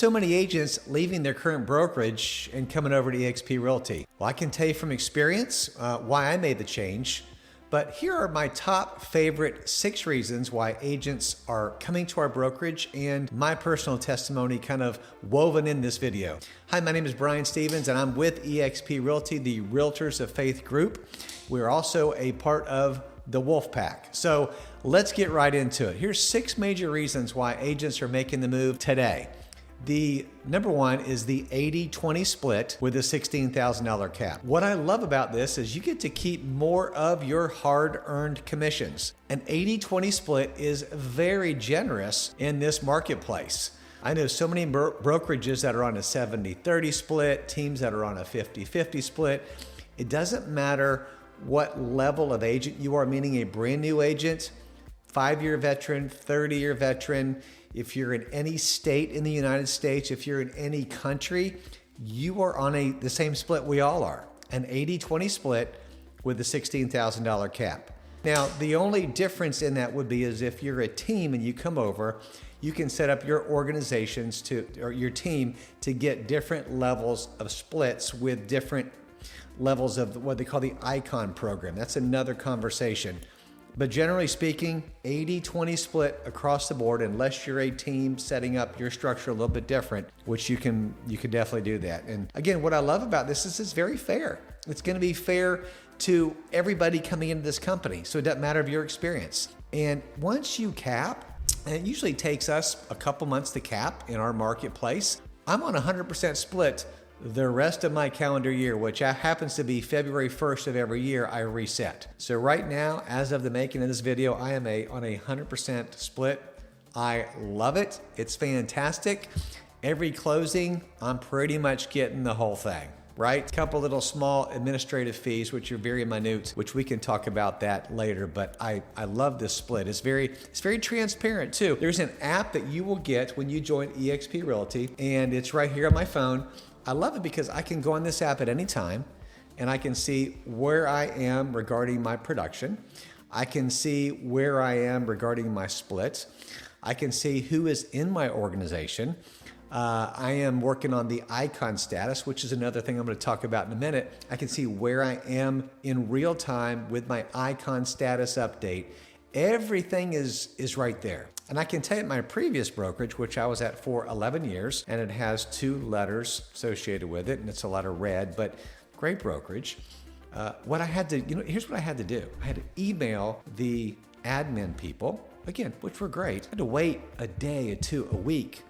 so many agents leaving their current brokerage and coming over to eXp Realty? Well, I can tell you from experience why I made the change, but here are my top favorite 6 reasons why agents are coming to our brokerage and my personal testimony kind of woven in this video. Hi, my name is Brian Stevens and I'm with eXp Realty, the Realtors of Faith group. We're also a part of the Wolf Pack. So let's get right into it. Here's 6 major reasons why agents are making the move today. The number one is the 80-20 split with a $16,000 cap. What I love about this is you get to keep more of your hard-earned commissions. An 80-20 split is very generous in this marketplace. I know so many brokerages that are on a 70-30 split, teams that are on a 50-50 split. It doesn't matter what level of agent you are, meaning a brand new agent, 5-year veteran, 30-year veteran. If you're in any state in the United States, if you're in any country, you are on the same split we all are, an 80-20 split with a $16,000 cap. Now, the only difference in that would be is if you're a team and you come over, you can set up your organizations or your team to get different levels of splits with different levels of what they call the icon program. That's another conversation. But generally speaking, 80-20 split across the board, unless you're a team setting up your structure a little bit different, which you can definitely do that. And again, what I love about this is it's very fair. It's going to be fair to everybody coming into this company. So it doesn't matter of your experience. And once you cap, and it usually takes us a couple months to cap in our marketplace, I'm on 100% split the rest of my calendar year, which happens to be February 1st of every year, I reset. So right now, as of the making of this video, I am on a 100% split. I love it. It's fantastic. Every closing, I'm pretty much getting the whole thing, right? A couple little small administrative fees, which are very minute, which we can talk about that later, but I love this split. It's very transparent too. There's an app that you will get when you join eXp Realty, and it's right here on my phone. I love it because I can go on this app at any time and I can see where I am regarding my production. I can see where I am regarding my splits. I can see who is in my organization. I am working on the icon status, which is another thing I'm going to talk about in a minute. I can see where I am in real time with my icon status update. Everything is right there. And I can tell you at my previous brokerage, which I was at for 11 years, and it has 2 letters associated with it, and it's a letter red, but great brokerage. What I had to, here's what I had to do. I had to email the admin people, again, which were great. I had to wait a day or 2, a week,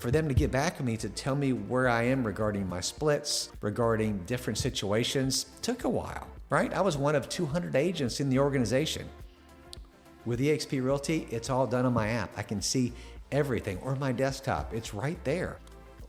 for them to get back to me to tell me where I am regarding my splits, regarding different situations. It took a while, right? I was one of 200 agents in the organization. With eXp Realty, it's all done on my app. I can see everything, or my desktop. It's right there.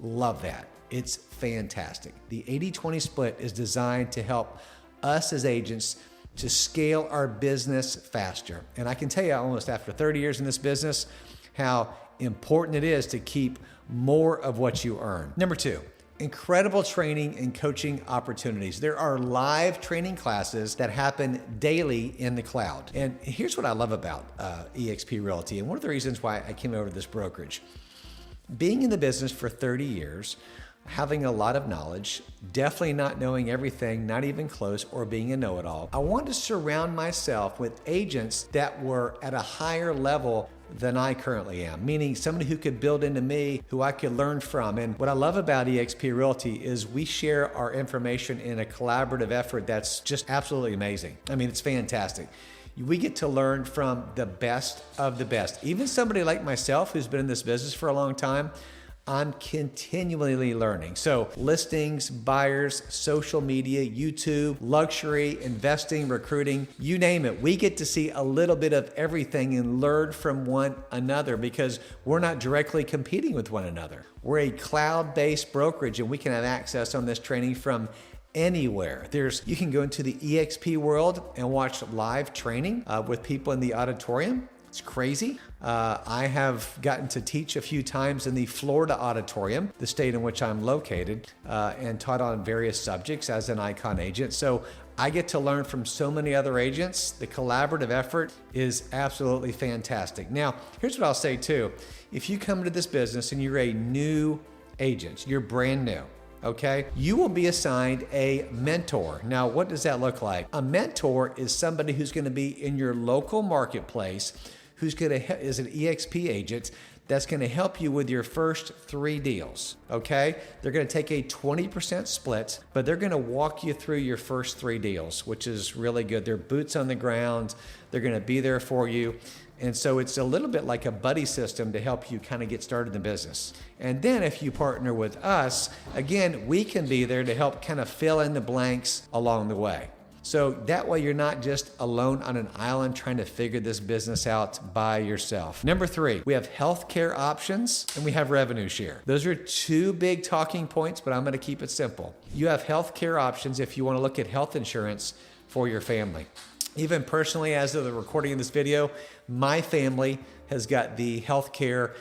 Love that. It's fantastic. The 80-20 split is designed to help us as agents to scale our business faster. And I can tell you almost after 30 years in this business, how important it is to keep more of what you earn. Number 2. Incredible training and coaching opportunities. There are live training classes that happen daily in the cloud. And here's what I love about eXp Realty, and one of the reasons why I came over to this brokerage. Being in the business for 30 years, having a lot of knowledge, definitely not knowing everything, not even close, or being a know-it-all. I wanted to surround myself with agents that were at a higher level than I currently am, meaning somebody who could build into me, who I could learn from. And what I love about eXp Realty is we share our information in a collaborative effort that's just absolutely amazing. I mean, it's fantastic. We get to learn from the best of the best. Even somebody like myself who's been in this business for a long time, I'm continually learning. So listings, buyers, social media, YouTube, luxury, investing, recruiting, you name it. We get to see a little bit of everything and learn from one another because we're not directly competing with one another. We're a cloud-based brokerage and we can have access on this training from anywhere. You can go into the eXp world and watch live training with people in the auditorium. It's crazy. I have gotten to teach a few times in the Florida auditorium, the state in which I'm located, and taught on various subjects as an icon agent. So I get to learn from so many other agents. The collaborative effort is absolutely fantastic. Now, here's what I'll say too. If you come into this business and you're a new agents. You're brand new. Okay, you will be assigned a mentor. Now, what does that look like? A mentor is somebody who's going to be in your local marketplace, who's going to is an eXp agent that's going to help you with your first 3 deals. Okay, they're going to take a 20% split, but they're going to walk you through your first 3 deals, which is really good. They're boots on the ground. They're going to be there for you. And so it's a little bit like a buddy system to help you kind of get started in the business. And then if you partner with us, again, we can be there to help kind of fill in the blanks along the way. So that way you're not just alone on an island trying to figure this business out by yourself. Number 3, we have healthcare options and we have revenue share. Those are 2 big talking points, but I'm going to keep it simple. You have healthcare options if you want to look at health insurance for your family. Even personally, as of the recording of this video, my family has got the healthcare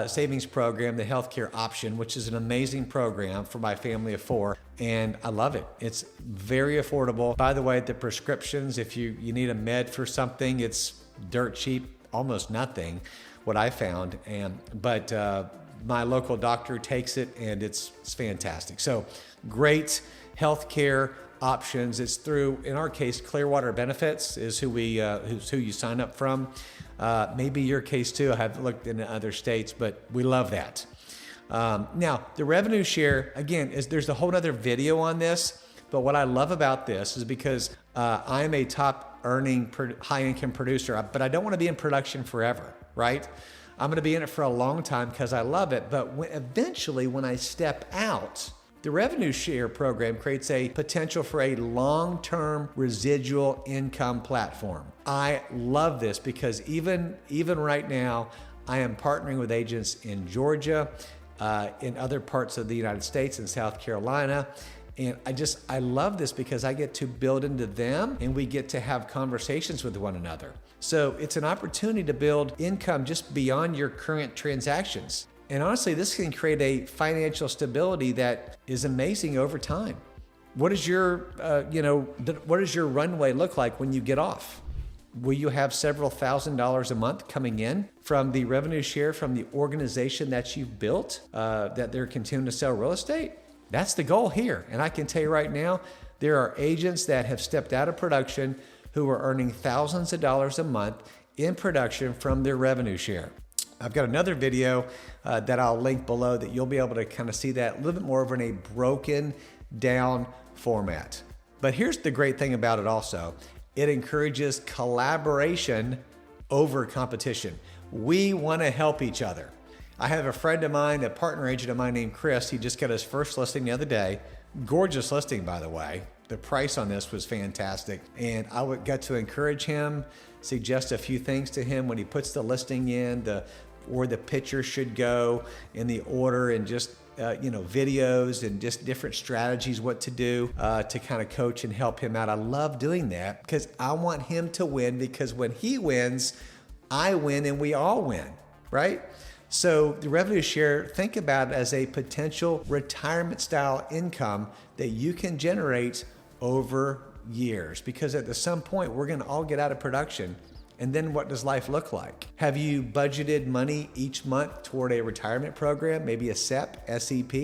savings program, the healthcare option, which is an amazing program for my family of 4. And I love it. It's very affordable. By the way, the prescriptions, if you need a med for something, it's dirt cheap, almost nothing, what I found. But my local doctor takes it and it's fantastic. So great healthcare options. It's through, in our case, Clearwater Benefits is who you sign up from. Maybe your case too. I haven't looked into other states, but we love that. Now, the revenue share, again, there's a whole other video on this, but what I love about this is because I am a top earning, high income producer, but I don't want to be in production forever, right? I'm going to be in it for a long time because I love it. But eventually, when I step out, the revenue share program creates a potential for a long-term residual income platform. I love this because even right now, I am partnering with agents in Georgia, in other parts of the United States, in South Carolina. And I love this because I get to build into them and we get to have conversations with one another. So it's an opportunity to build income just beyond your current transactions. And honestly, this can create a financial stability that is amazing over time. What does your runway look like when you get off? Will you have several $1,000s a month coming in from the revenue share from the organization that you've built, that they're continuing to sell real estate? That's the goal here. And I can tell you right now, there are agents that have stepped out of production who are earning thousands of dollars a month in production from their revenue share. I've got another video that I'll link below that you'll be able to kind of see that a little bit more of in a broken down format. But here's the great thing about it also. It encourages collaboration over competition. We want to help each other. I have a friend of mine, a partner agent of mine named Chris. He just got his first listing the other day. Gorgeous listing, by the way. The price on this was fantastic. And I got to encourage him, suggest a few things to him when he puts the listing in, where the picture should go in the order, and just videos and just different strategies, what to do to kind of coach and help him out. I love doing that because I want him to win, because when he wins, I win and we all win, right? So the revenue share, think about it as a potential retirement style income that you can generate over years, because at some point we're going to all get out of production. And then what does life look like? Have you budgeted money each month toward a retirement program, maybe a SEP?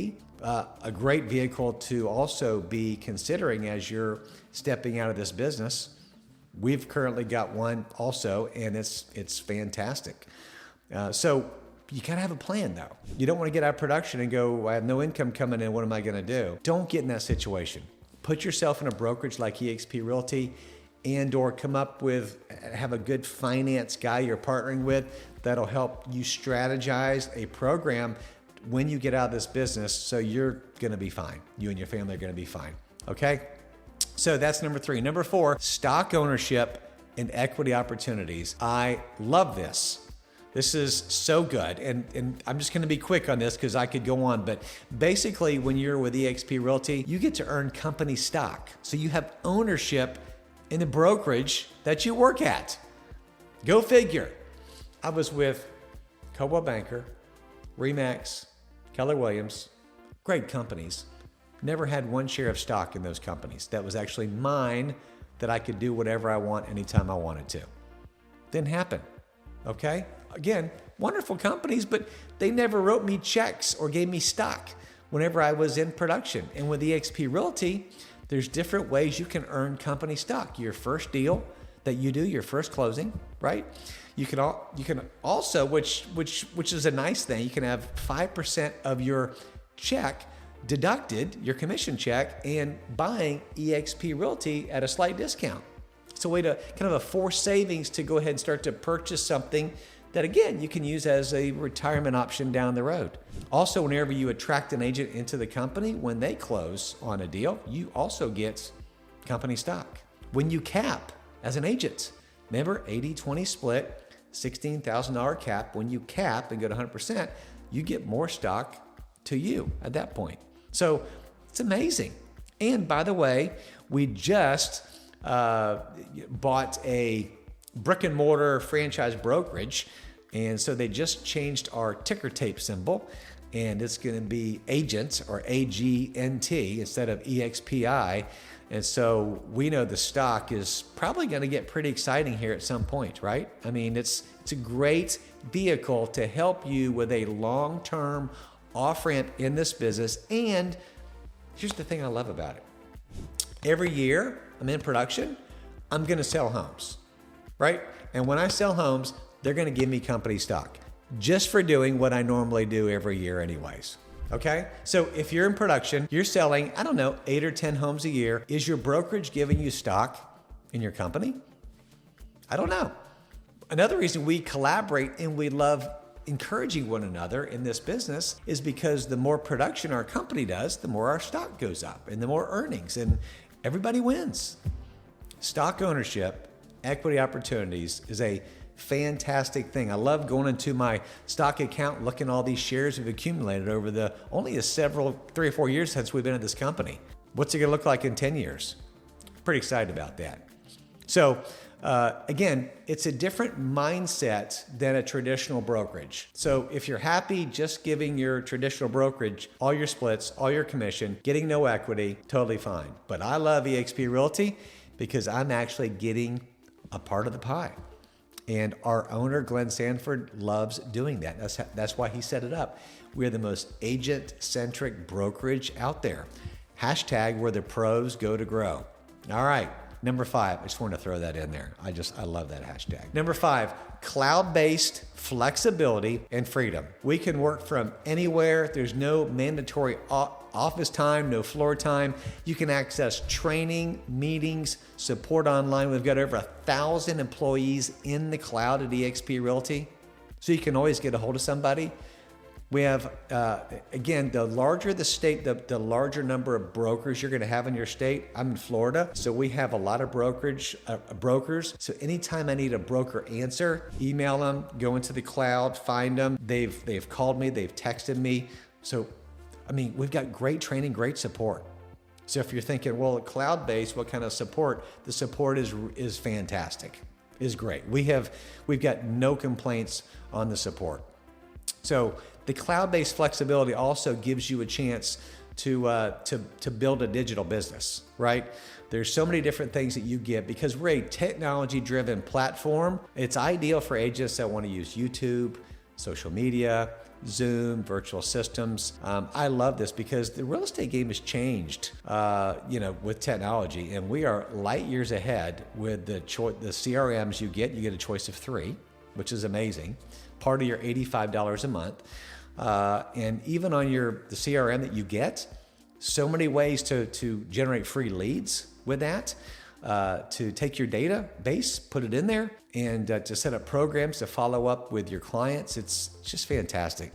A great vehicle to also be considering as you're stepping out of this business. We've currently got one also, and it's fantastic. So you gotta have a plan though. You don't want to get out of production and go, I have no income coming in, what am I gonna do? Don't get in that situation. Put yourself in a brokerage like eXp Realty, and/or have a good finance guy you're partnering with that'll help you strategize a program when you get out of this business, so you're gonna be fine. You and your family are gonna be fine, okay? So that's number 3. Number 4, stock ownership and equity opportunities. I love this. This is so good. And I'm just gonna be quick on this because I could go on, but basically when you're with eXp Realty, you get to earn company stock. So you have ownership in the brokerage that you work at. Go figure. I was with Coldwell Banker, Remax, Keller Williams, great companies. Never had one share of stock in those companies. That was actually mine, that I could do whatever I want anytime I wanted to. Didn't happen, okay? Again, Wonderful companies, but they never wrote me checks or gave me stock whenever I was in production. And with eXp Realty, there's different ways you can earn company stock. Your first deal that you do, your first closing, right? You can also, which is a nice thing, you can have 5% of your check deducted, your commission check, and buying eXp Realty at a slight discount. It's a way to kind of a forced savings to go ahead and start to purchase something that, again, you can use as a retirement option down the road. Also, whenever you attract an agent into the company, when they close on a deal, you also get company stock. When you cap as an agent, remember 80-20 split, $16,000 cap. When you cap and go to 100%, you get more stock to you at that point. So it's amazing. And by the way, we just bought a brick and mortar franchise brokerage. And so they just changed our ticker tape symbol, and it's going to be agent or AGNT instead of EXPI. And so we know the stock is probably going to get pretty exciting here at some point, right? I mean, it's a great vehicle to help you with a long-term off-ramp in this business. And here's the thing I love about it. Every year I'm in production, I'm going to sell homes, right? And when I sell homes, they're going to give me company stock just for doing what I normally do every year anyways. Okay? So if you're in production, you're selling, 8 or 10 homes a year. Is your brokerage giving you stock in your company? I don't know. Another reason we collaborate and we love encouraging one another in this business is because the more production our company does, the more our stock goes up and the more earnings, and everybody wins. Stock ownership, equity opportunities is a fantastic thing. I love going into my stock account, looking at all these shares we've accumulated over the only 3 or 4 years since we've been at this company. What's it going to look like in 10 years? Pretty excited about that. So again, it's a different mindset than a traditional brokerage. So if you're happy just giving your traditional brokerage all your splits, all your commission, getting no equity, totally fine. But I love eXp Realty because I'm actually getting a part of the pie. And our owner, Glenn Sanford, loves doing that. That's why he set it up. We're the most agent-centric brokerage out there. Hashtag where the pros go to grow. All right, number 5. I just want to throw that in there. I love that hashtag. Number 5, cloud-based flexibility and freedom. We can work from anywhere. There's no mandatory office time, no floor time. You can access training, meetings, support online. We've got over 1,000 employees in the cloud at eXp Realty, so you can always get a hold of somebody. We have, again, the larger the state, the larger number of brokers you're going to have in your state. I'm in Florida, so we have a lot of brokers. So anytime I need a broker answer, email them, go into the cloud, find them. They've called me, they've texted me. So, I mean, we've got great training, great support. So if you're thinking, well, cloud-based, what kind of support? The support is fantastic, is great. We've got no complaints on the support. So the cloud-based flexibility also gives you a chance to build a digital business, right? There's so many different things that you get because we're a technology-driven platform. It's ideal for agents that want to use YouTube, social media, Zoom, virtual systems. I love this because the real estate game has changed, with technology, and we are light years ahead with the CRMs you get. You get a choice of 3, which is amazing. Part of your $85 a month. And even on the CRM that you get, so many ways to generate free leads with that, to take your database, put it in there, and to set up programs to follow up with your clients. It's just fantastic.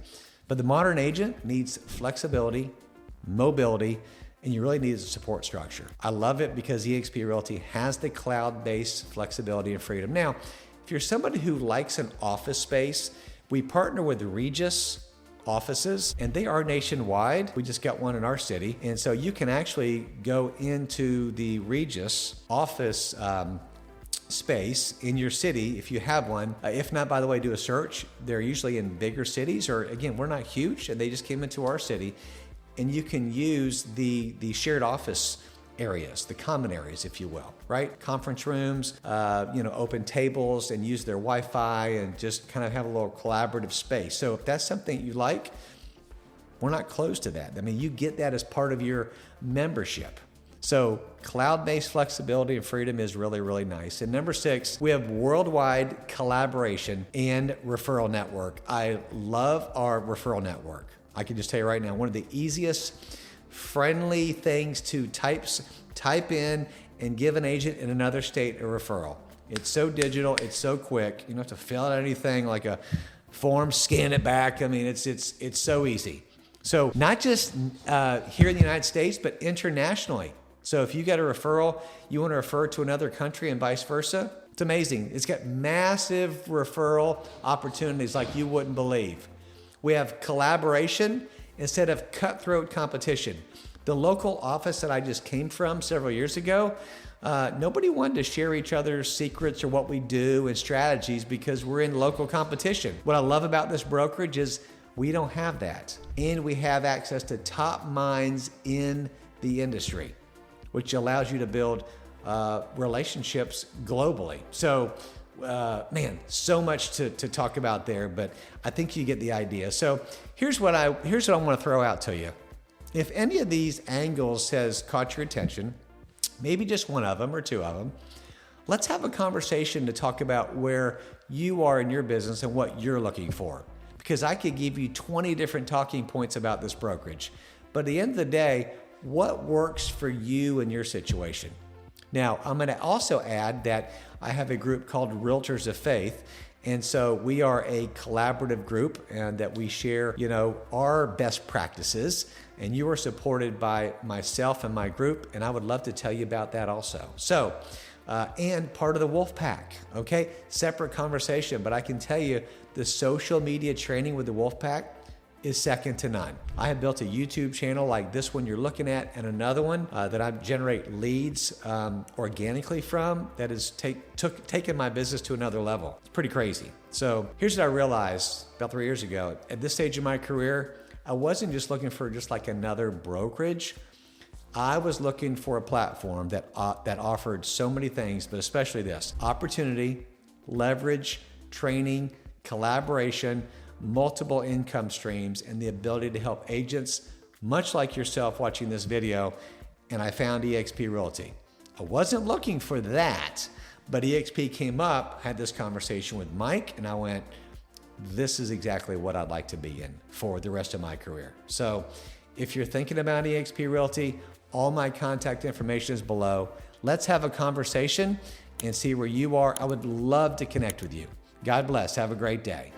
But the modern agent needs flexibility, mobility, and you really need a support structure. I love it because eXp Realty has the cloud-based flexibility and freedom. Now, if you're somebody who likes an office space, we partner with Regus offices, and they are nationwide. We just got one in our city. And so you can actually go into the Regus office space in your city if you have one. If not, by the way, do a search. They're usually in bigger cities, or again, we're not huge, and they just came into our city. And you can use the shared office areas, the common areas, if you will, right? Conference rooms, open tables and use their Wi-Fi and just kind of have a little collaborative space. So if that's something you like, we're not closed to that. I mean, you get that as part of your membership. So cloud-based flexibility and freedom is really, really nice. And number 6, we have worldwide collaboration and referral network. I love our referral network. I can just tell you right now, one of the easiest, friendly things to type in and give an agent in another state a referral. It's so digital, it's so quick. You don't have to fill out anything like a form, scan it back. I mean, it's so easy. So not just here in the United States, but internationally. So if you get a referral, you want to refer to another country and vice versa, it's amazing. It's got massive referral opportunities like you wouldn't believe. We have collaboration instead of cutthroat competition. The local office that I just came from several years ago, nobody wanted to share each other's secrets or what we do and strategies because we're in local competition. What I love about this brokerage is we don't have that. And we have access to top minds in the industry, which allows you to build relationships globally. So, so much to talk about there, but I think you get the idea. So here's what I want to throw out to you. If any of these angles has caught your attention, maybe just one of them or two of them, let's have a conversation to talk about where you are in your business and what you're looking for. Because I could give you 20 different talking points about this brokerage. But at the end of the day, what works for you and your situation? Now, I'm going to also add that I have a group called Realtors of Faith. And so we are a collaborative group and that we share, our best practices. And you are supported by myself and my group. And I would love to tell you about that also. So, and part of the Wolf Pack, okay? Separate conversation, but I can tell you the social media training with the Wolf Pack is second to none. I have built a YouTube channel like this one you're looking at and another one that I generate leads organically from that has taken my business to another level. It's pretty crazy. So here's what I realized about 3 years ago. At this stage of my career, I wasn't just looking for just like another brokerage. I was looking for a platform that offered so many things, but especially this: opportunity, leverage, training, collaboration, multiple income streams, and the ability to help agents much like yourself watching this video. And I found eXp Realty. I wasn't looking for that, but eXp came up, had this conversation with Mike, and I went, this is exactly what I'd like to be in for the rest of my career. So if you're thinking about eXp Realty, all my contact information is below. Let's have a conversation and see where you are. I would love to connect with you. God bless. Have a great day.